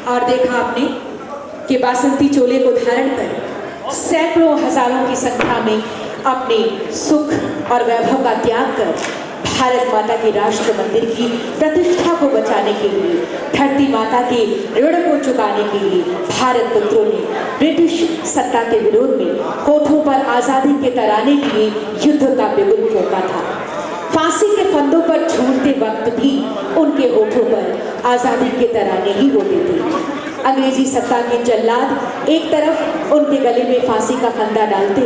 और देखा आपने कि बासंती चोले को धारण कर सैकड़ों हजारों की संख्या में अपने सुख और वैभव का त्याग कर भारत माता के राष्ट्र मंदिर की प्रतिष्ठा को बचाने के लिए, धरती माता के ऋण को चुकाने के लिए भारत पुत्रों ने ब्रिटिश सत्ता के विरोध में होठों पर आजादी के तराने लिए युद्ध का बिगुल फूंका था। फांसी के फंदों पर झूलते वक्त भी उनके होठों पर आजादी के तराने ही होते थे। अंग्रेजी सत्ता के जल्लाद एक तरफ उनके गले में फांसी का फंदा डालते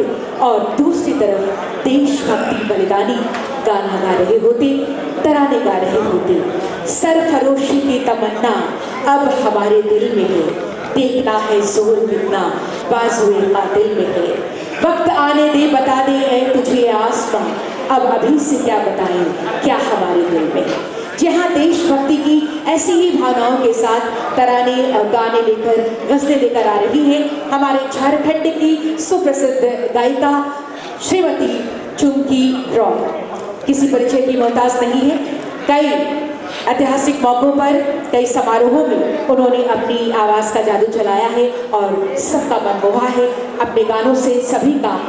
और दूसरी तरफ देशभक्ति बलिदानी गाना गा रहे होते, तराने गा रहे होते। सरफरोशी की तमन्ना अब हमारे दिल में है, देखना है जोर कितना बाजुए कातिल में है। वक्त आने दे बता दे है तुझे आसमां, अब अभी से क्या बताएं क्या हमारे दिल में है। जहाँ देशभक्ति की ऐसी ही भावनाओं के साथ तराने गाने लेकर गज़लें लेकर आ रही हैं हमारे झारखंड की सुप्रसिद्ध गायिका श्रीमती चुमकी रॉय। किसी परिचय की मोहताज नहीं है। कई ऐतिहासिक मौक़ों पर, कई समारोहों में उन्होंने अपनी आवाज़ का जादू चलाया है और सबका मन मोहा है। अपने गानों से सभी का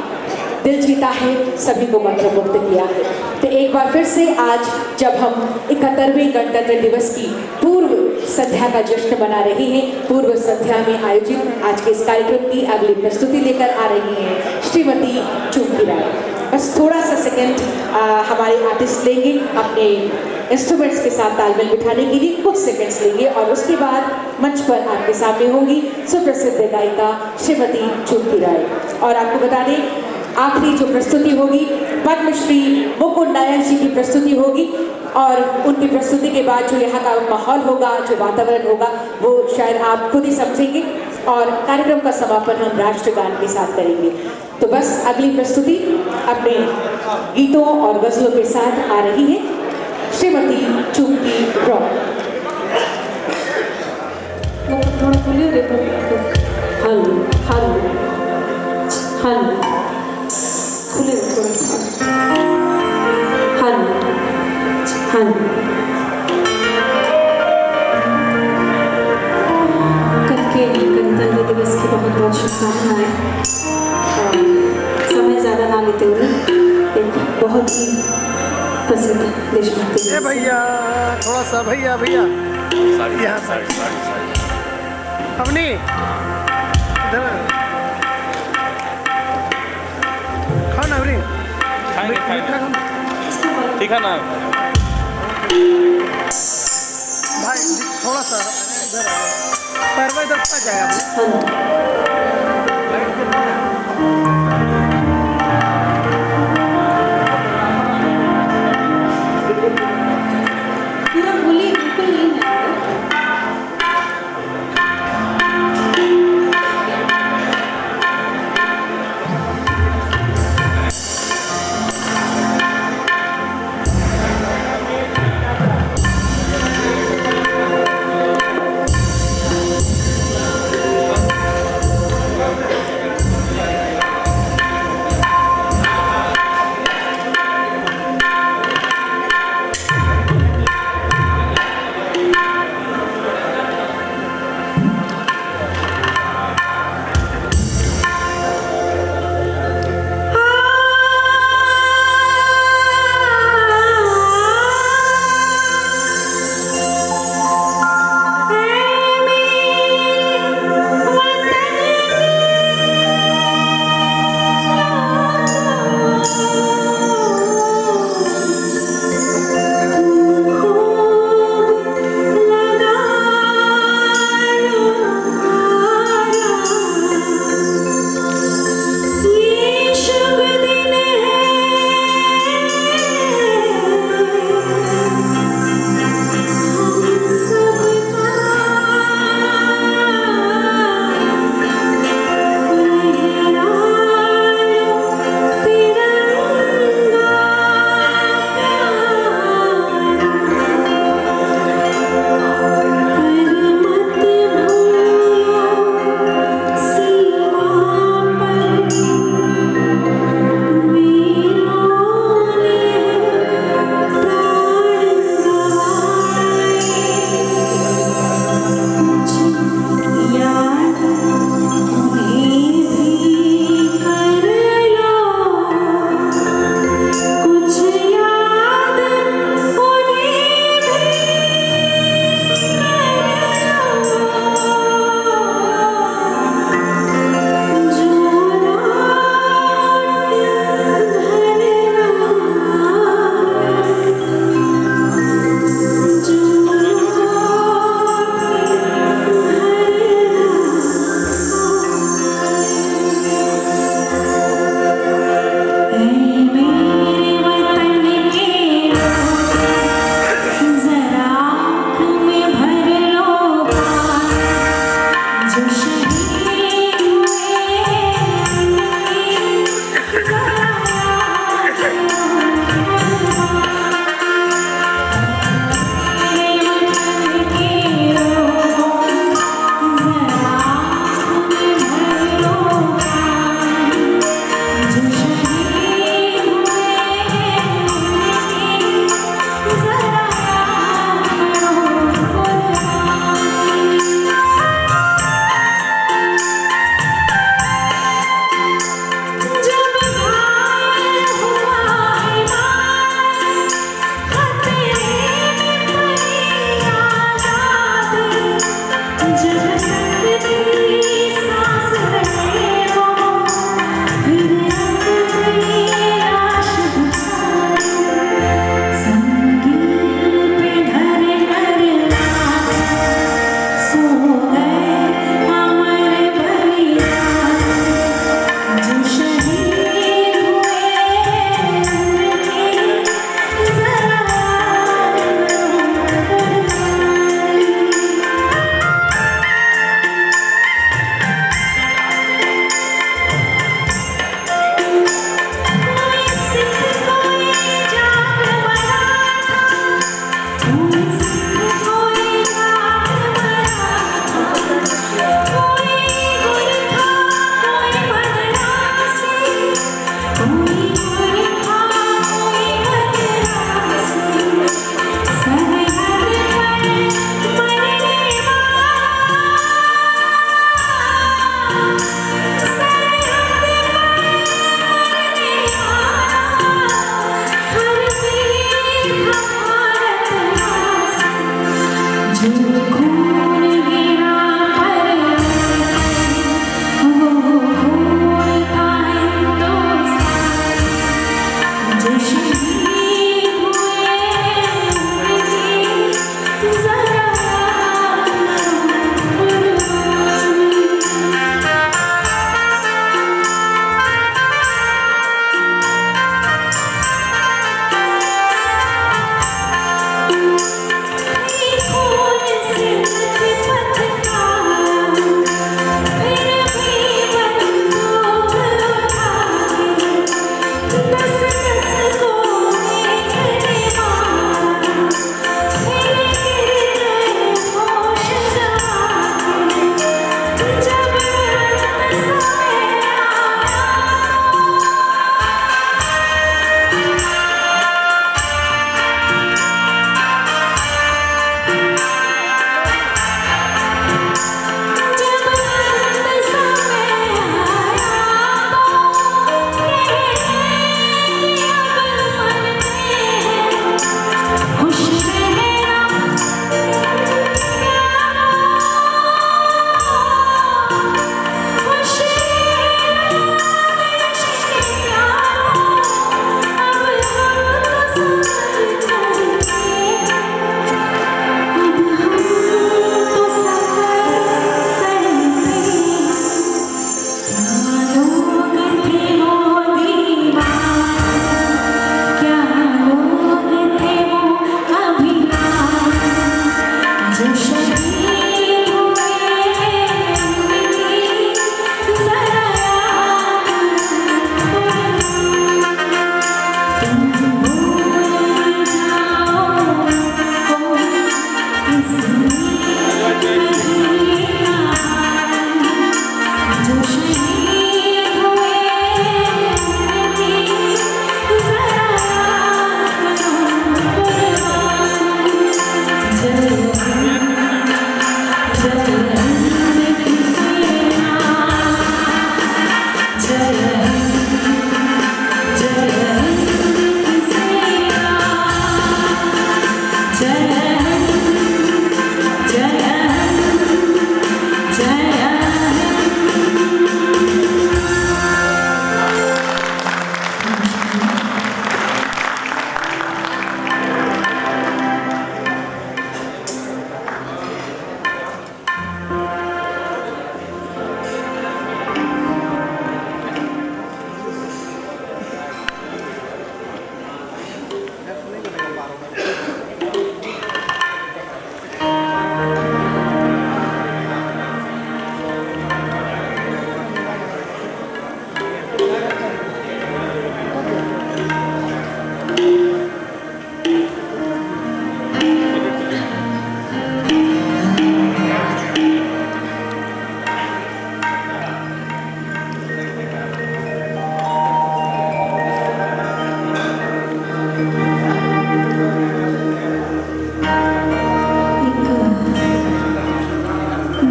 दिल जीता है, सभी को मंत्रमुग्ध किया है। तो एक बार फिर से आज जब हम 71वें गणतंत्र दिवस की पूर्व संध्या का जश्न मना रहे हैं, पूर्व संध्या में आयोजित आज के इस कार्यक्रम की अगली प्रस्तुति लेकर आ रही हैं श्रीमती चुमकी राय। बस थोड़ा सा सेकंड हमारे आर्टिस्ट लेंगे अपने इंस्ट्रूमेंट्स के साथ तालमेल बिठाने के लिए, कुछ सेकंड्स लेंगे और उसके बाद मंच पर आपके सामने होंगी सुप्रसिद्ध गायिका श्रीमती चुमकी राय। और आपको बता दें आखिरी जो प्रस्तुति होगी पद्मश्री मुकुंद नायक जी की प्रस्तुति होगी और उनकी प्रस्तुति के बाद जो यहाँ का माहौल होगा, जो वातावरण होगा, वो शायद आप खुद ही समझेंगे और कार्यक्रम का समापन हम राष्ट्रगान के साथ करेंगे। तो बस अगली प्रस्तुति अपने गीतों और गज़लों के साथ आ रही है श्रीमती चुमकी रॉय। थोड़ा खुले हल हल हल खुले थोड़ा हल हल। करके गणतंत्र दिवस की बहुत बहुत शुभकामनाएं। समय ज़्यादा ना लेते हुए एक बहुत ही प्रसिद्ध देशभक्ति। भैया थोड़ा सा भैया यहाँ अपनी खाना ठीक है ना भाई, थोड़ा सा इधर पैरवा इधर आ जाएगा। पूरा बोलिए, बिल्कुल नहीं है।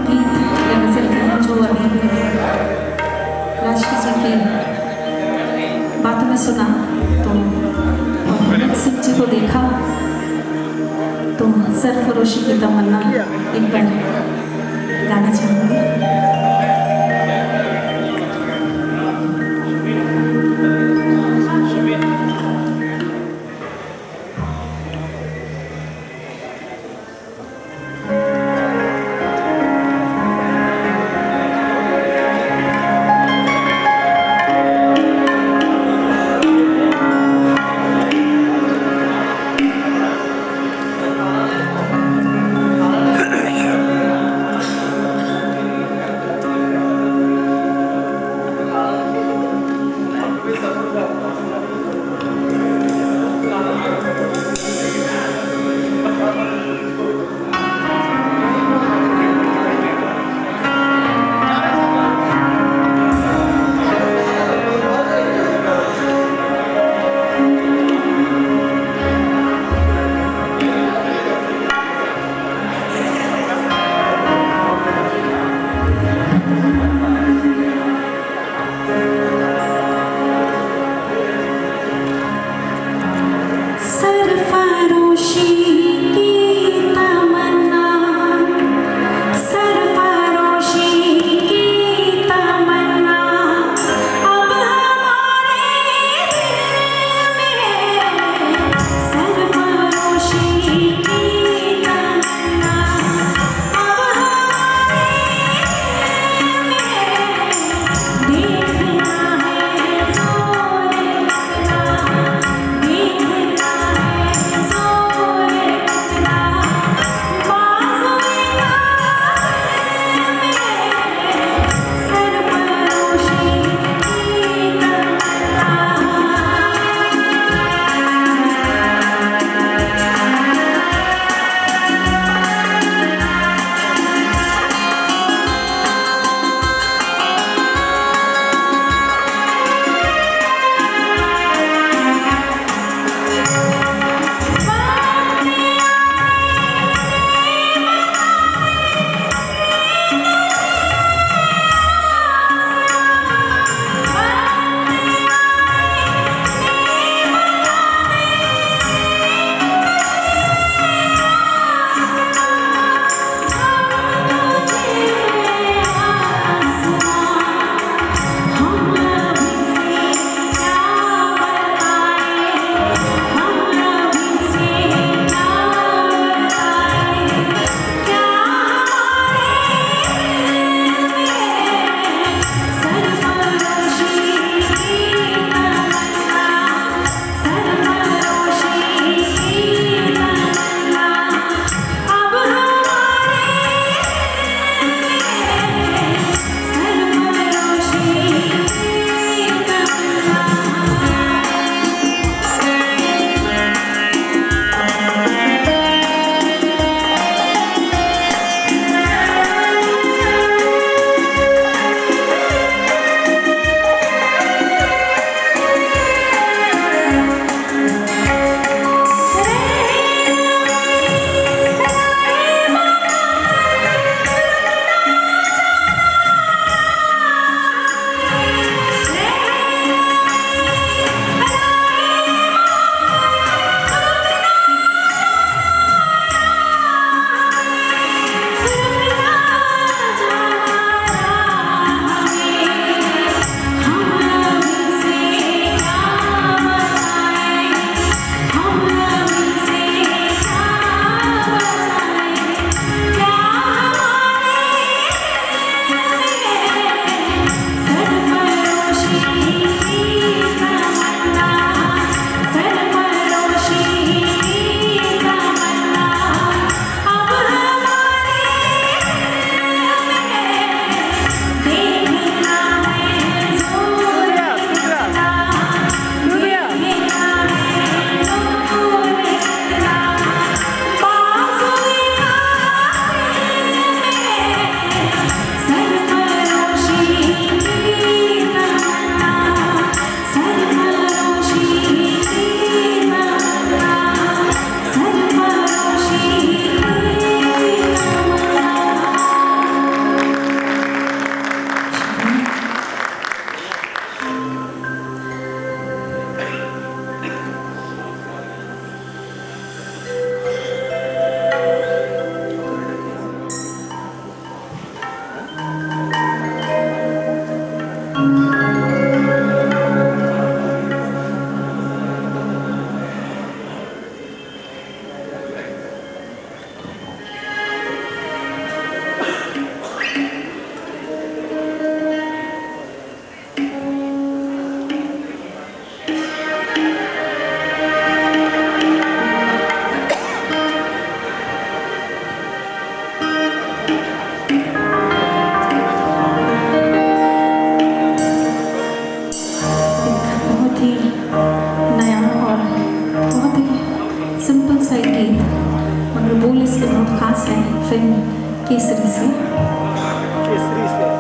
गीत या गज़ल का जो अभी राजकी जी की बातों में सुना तो भगत सिंह जी को देखा तो सरफरोशी की तमन्ना एक बार गाना चाहूँगी। फिल्म केसरी से। केसरी से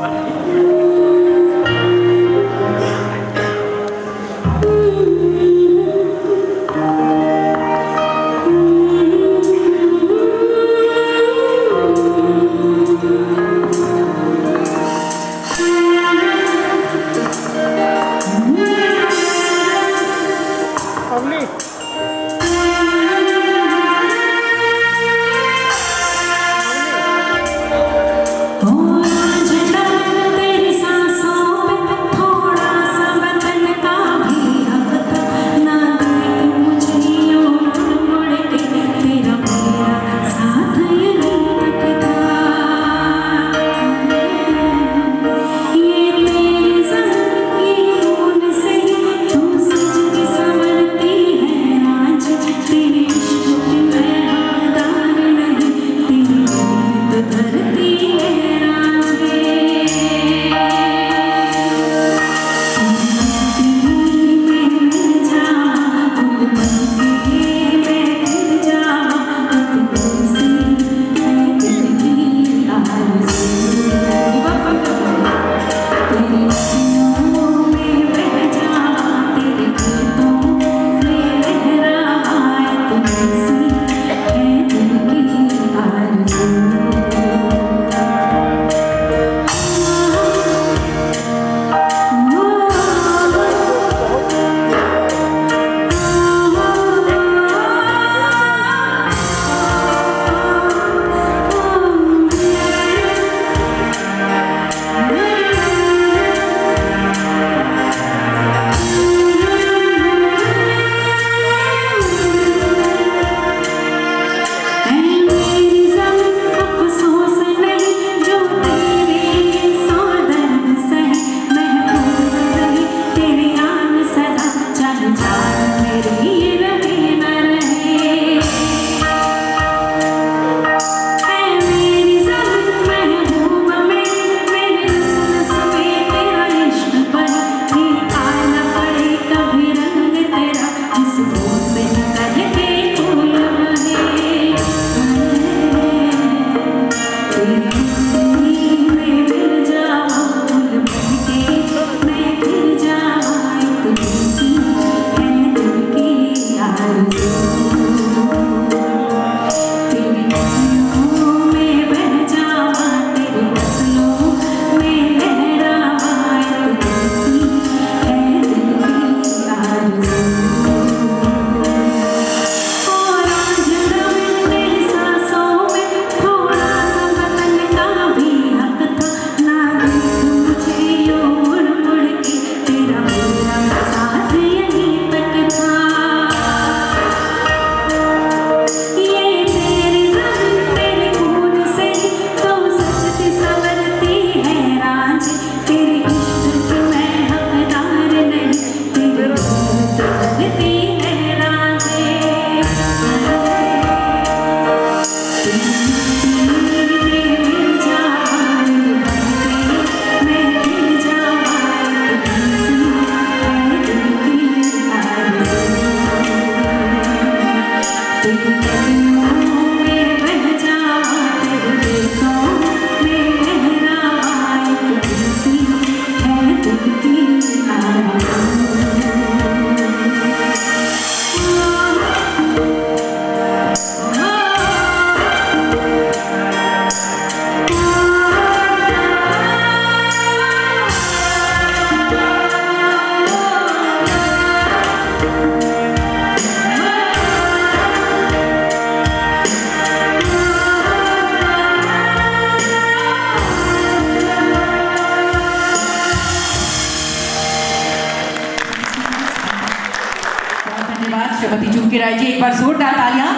श्रीमती झुमकी राय जी, एक बार जोरदार तालियां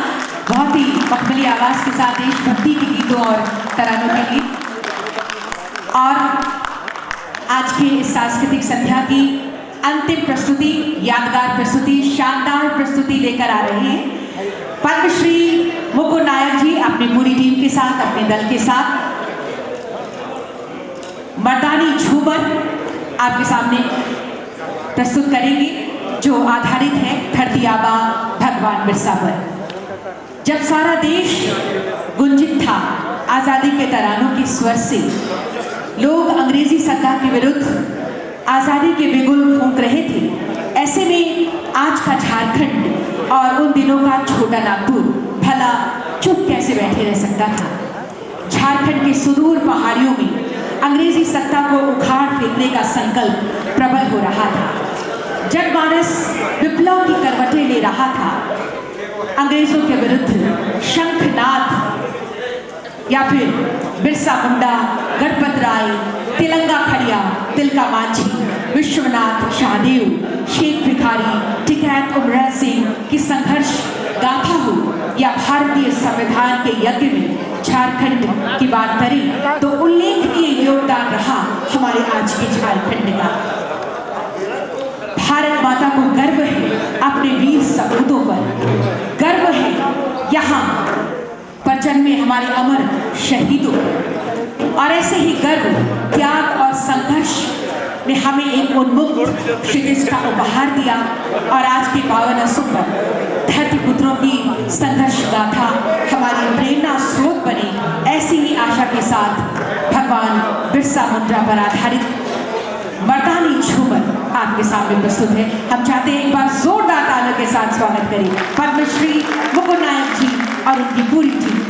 बहुत ही मखमली आवाज के साथ देशभक्ति के गीतों और तरानों के लिए। और आज की इस सांस्कृतिक संध्या की अंतिम प्रस्तुति, यादगार प्रस्तुति, शानदार प्रस्तुति लेकर आ रहे हैं पद्मश्री मुकुंद नायक जी अपनी पूरी टीम के साथ, अपने दल के साथ। मर्दानी झूमर आपके सामने प्रस्तुत करेंगे जो आधारित है धरती आबा भगवान बिरसा पर। जब सारा देश गुंजित था आज़ादी के तरानों के स्वर से लोग अंग्रेजी सत्ता के विरुद्ध आज़ादी के बिगुल फूंक रहे थे। ऐसे में आज का झारखंड और उन दिनों का छोटा नागपुर भला चुप कैसे बैठे रह सकता था। झारखंड के सुदूर पहाड़ियों में अंग्रेजी सत्ता को उखाड़ फेंकने का संकल्प प्रबल हो रहा था। जनमानस विप्लव की करवटें ले रहा था। अंग्रेजों के विरुद्ध शंखनाद या फिर बिरसा मुंडा, गणपत राय, तिलंगा खड़िया, तिलका मांझी, विश्वनाथ शाहदेव, शेख भिखारी, टिकैत उमरा सिंह की संघर्ष गाथा हो या भारतीय संविधान के यज्ञ में झारखंड की बात करें तो उल्लेखनीय योगदान रहा हमारे आज के झारखंड का। भारत माता को गर्व है अपने वीर सपूतों पर, गर्व है यहाँ पर जन्मे हमारे अमर शहीदों, और ऐसे ही गर्व, त्याग और संघर्ष ने हमें एक उन्मुक्त क्षितिज का उपहार दिया। और आज के पावन अवसर पर धरती पुत्रों की संघर्ष गाथा हमारी प्रेरणा स्रोत बने। ऐसी ही आशा के साथ भगवान बिरसा मुंडा पर आधारित मर्दानी झूमर आपके सामने प्रस्तुत है। हम चाहते हैं एक बार जोरदार तालियों के साथ स्वागत करें पद्मश्री मुकुंद नायक जी और उनकी पूरी टीम।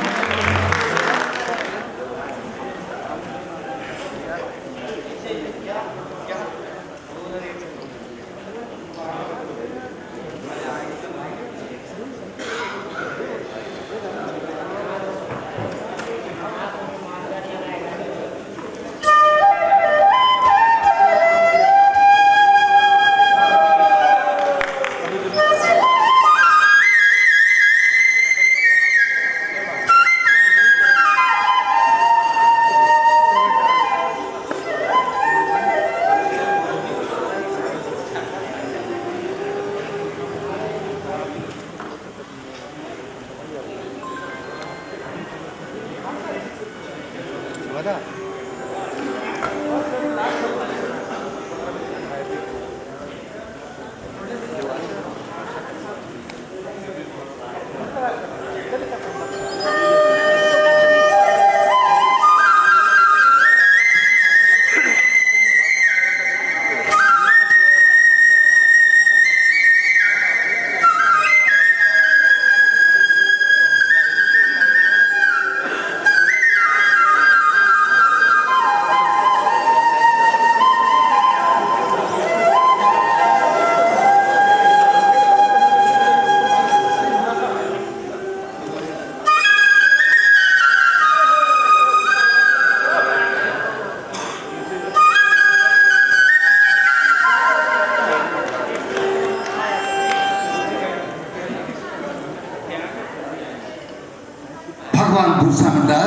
भगवान बिरसा मुंडा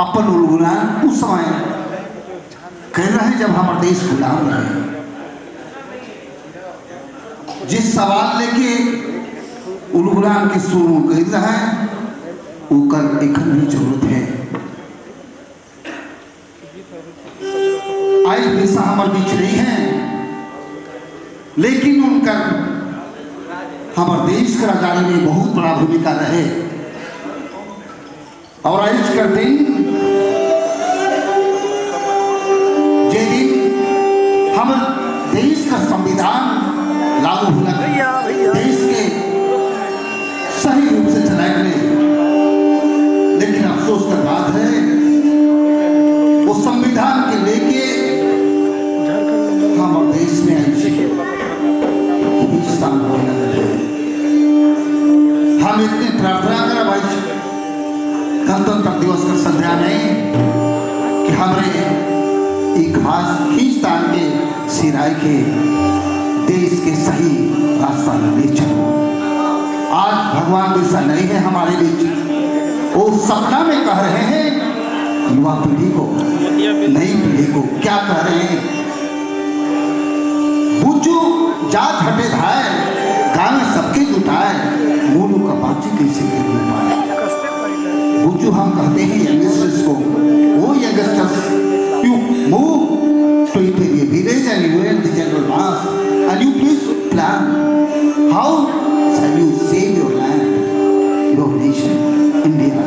अपन गुलाम उस समय कह रहे जब हमारे देश गुलाम रहे। जिस सवाल लेके गुलाम के शुरू कह रहे हैं वो कर एक भी जरूरत है। आज बिरसा हमारे बीच नहीं है, लेकिन उनका हमारे देश का आजादी में बहुत बड़ा भूमिका रहे। और आज का दिन जे दिन हम देश का संविधान लागू होना, देश के सही रूप से चलाए गए, लेकिन अफसोस का बात है वो संविधान के लेके हमारे देश में हम इतनी प्रार्थना करें भाई गणतंत्र दिवस का संध्या में कि हमरे एक घास खींच तान के सिराय के देश के सही रास्ता में ले चलो। आज भगवान बिरसा नहीं है हमारे बीच, वो सपना में कह रहे हैं युवा पीढ़ी को, नई पीढ़ी को क्या कह रहे हैं, बुझू जात हटे धाय गाने सबके जुटाए, मोनू का बातचीत कैसे करने पाए। बुझू हम कहते हैं यंगस्टर्स को, वो youngsters you move to a village and you went the general mass and you please plan how shall you save your land, your nation, India.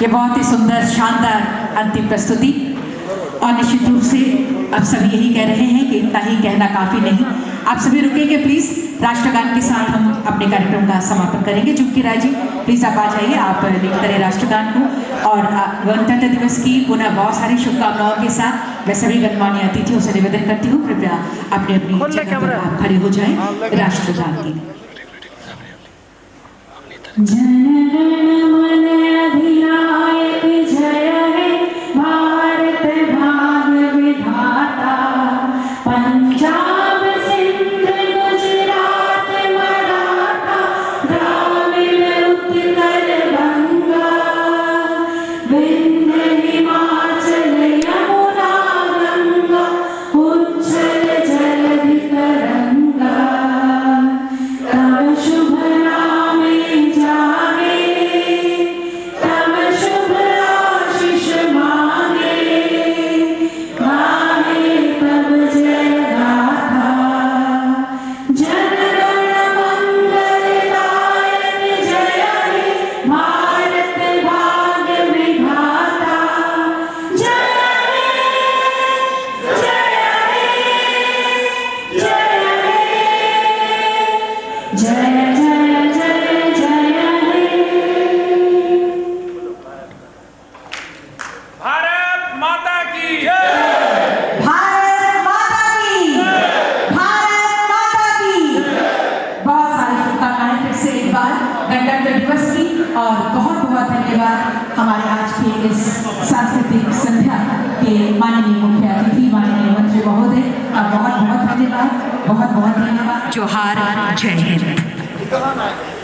ये बहुत ही सुंदर शानदार अंतिम प्रस्तुति। और निश्चित रूप से अब सभी यही कह रहे हैं कि इतना ही कहना काफी नहीं। आप सभी रुकेंगे प्लीज, राष्ट्रगान के साथ हम अपने कार्यक्रम का समापन करेंगे। चुटकी राय जी प्लीज आप आ जाइए, आप लीड करें राष्ट्रगान को। और गणतंत्र दिवस की पुनः बहुत सारी शुभकामनाओं के साथ मैं सभी गणमान्य अतिथियों से निवेदन करती हूँ, कृपया अपनी अपनी जगह पर आप खड़े हो जाएं राष्ट्रगान के लिए। गणतंत्र दिवस की और बहुत बहुत धन्यवाद हमारे आज के इस सांस्कृतिक संध्या के माननीय मुख्य अतिथि माननीय मंत्री महोदय का बहुत बहुत धन्यवाद, बहुत बहुत धन्यवाद। जोहार, जय हिंद।